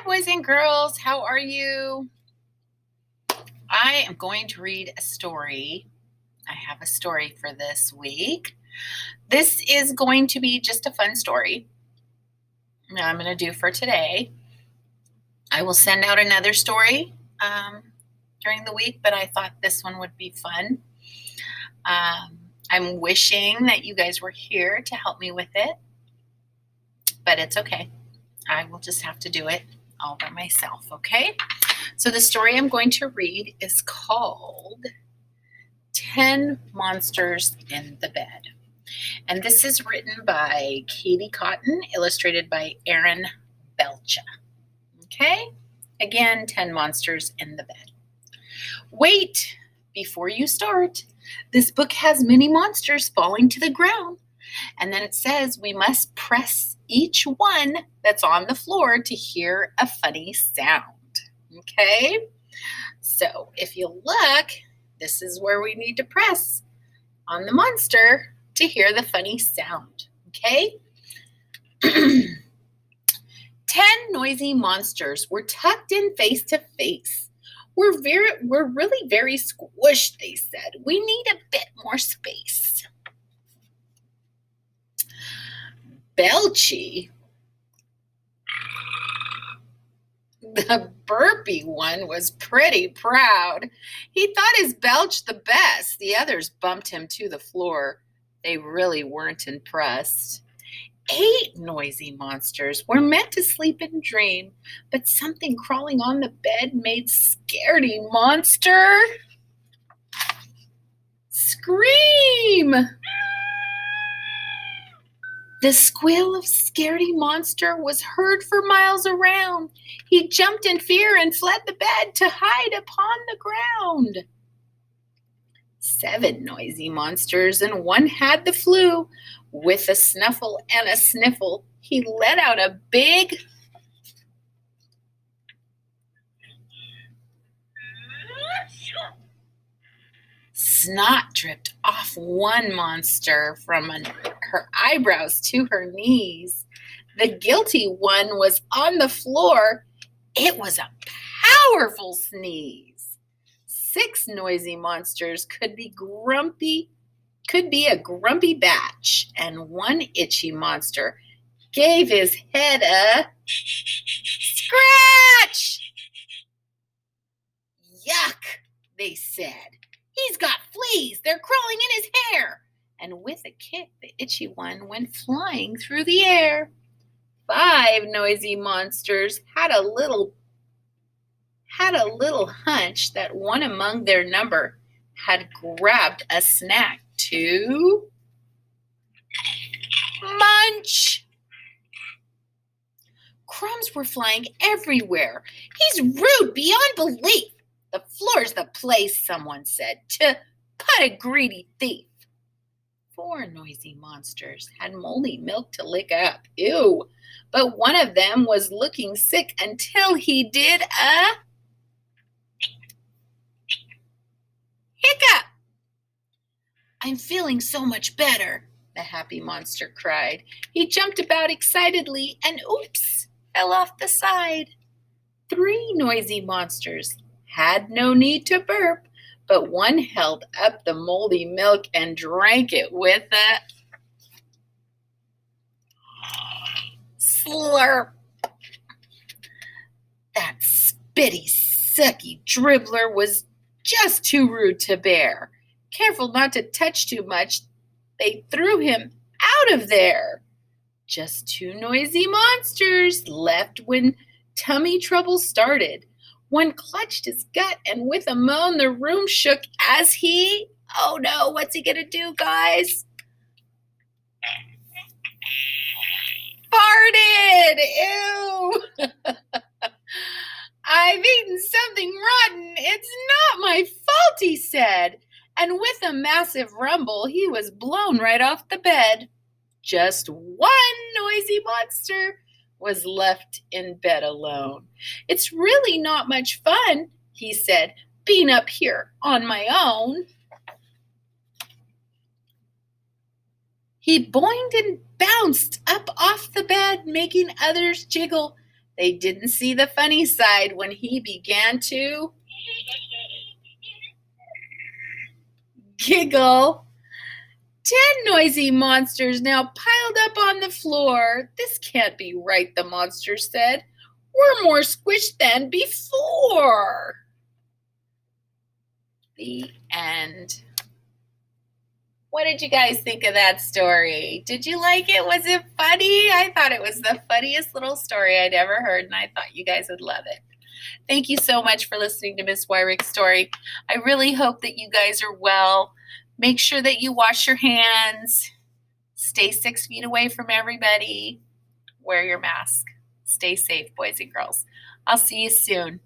Hi, boys and girls. How are you? I am going to read a story. I have a story for this week. This is going to be just a fun story that I'm going to do for today. I will send out another story during the week, but I thought this one would be fun. I'm wishing that you guys were here to help me with it, but it's okay. I will just have to do it all by myself, okay? So the story I'm going to read is called 10 Monsters in the Bed. And this is written by Katie Cotton, illustrated by Aaron Belcha. Okay? Again, 10 Monsters in the Bed. Wait before you start. This book has many monsters falling to the ground. And then it says we must press each one that's on the floor to hear a funny sound. Okay? So if you look, this is where we need to press on the monster to hear the funny sound. Okay? 10 noisy monsters were tucked in face to face. We're really very squished, they said. We need a bit more space. Belchy, the burpy one, was pretty proud. He thought his belch the best. The others bumped him to the floor. They really weren't impressed. 8 noisy monsters were meant to sleep and dream, but something crawling on the bed made Scaredy Monster scream. The squeal of Scaredy Monster was heard for miles around. He jumped in fear and fled the bed to hide upon the ground. 7 noisy monsters, and one had the flu. With a snuffle and a sniffle, he let out a big snot dripped off one monster from her eyebrows to her knees. The guilty one was on the floor. It was a powerful sneeze. 6 noisy monsters could be a grumpy batch, and one itchy monster gave his head a scratch. Yuck, they said. He's got fleas. They're crawling in his hair. And with a kick, the itchy one went flying through the air. 5 noisy monsters had a little hunch that one among their number had grabbed a snack to munch. Crumbs were flying everywhere. He's rude beyond belief. The floor's the place, someone said, to put a greedy thief. 4 noisy monsters had moldy milk to lick up. Ew. But one of them was looking sick until he did a hiccup. I'm feeling so much better, the happy monster cried. He jumped about excitedly and oops, fell off the side. 3 noisy monsters had no need to burp, but one held up the moldy milk and drank it with a slurp. That spitty, sucky dribbler was just too rude to bear. Careful not to touch too much, they threw him out of there. Just 2 noisy monsters left when tummy trouble started. One clutched his gut, and with a moan, the room shook as he, oh no, what's he gonna do, guys? Farted! Ew! I've eaten something rotten. It's not my fault, he said. And with a massive rumble, he was blown right off the bed. Just one noisy monster was left in bed alone. It's really not much fun, he said, being up here on my own. He boinged and bounced up off the bed, making others jiggle. They didn't see the funny side when he began to giggle. 10 noisy monsters now piled up on the floor. This can't be right, the monster said. We're more squished than before. The end. What did you guys think of that story? Did you like it? Was it funny? I thought it was the funniest little story I'd ever heard, and I thought you guys would love it. Thank you so much for listening to Miss Wyrick's story. I really hope that you guys are well. Make sure that you wash your hands. Stay 6 feet away from everybody. Wear your mask. Stay safe, boys and girls. I'll see you soon.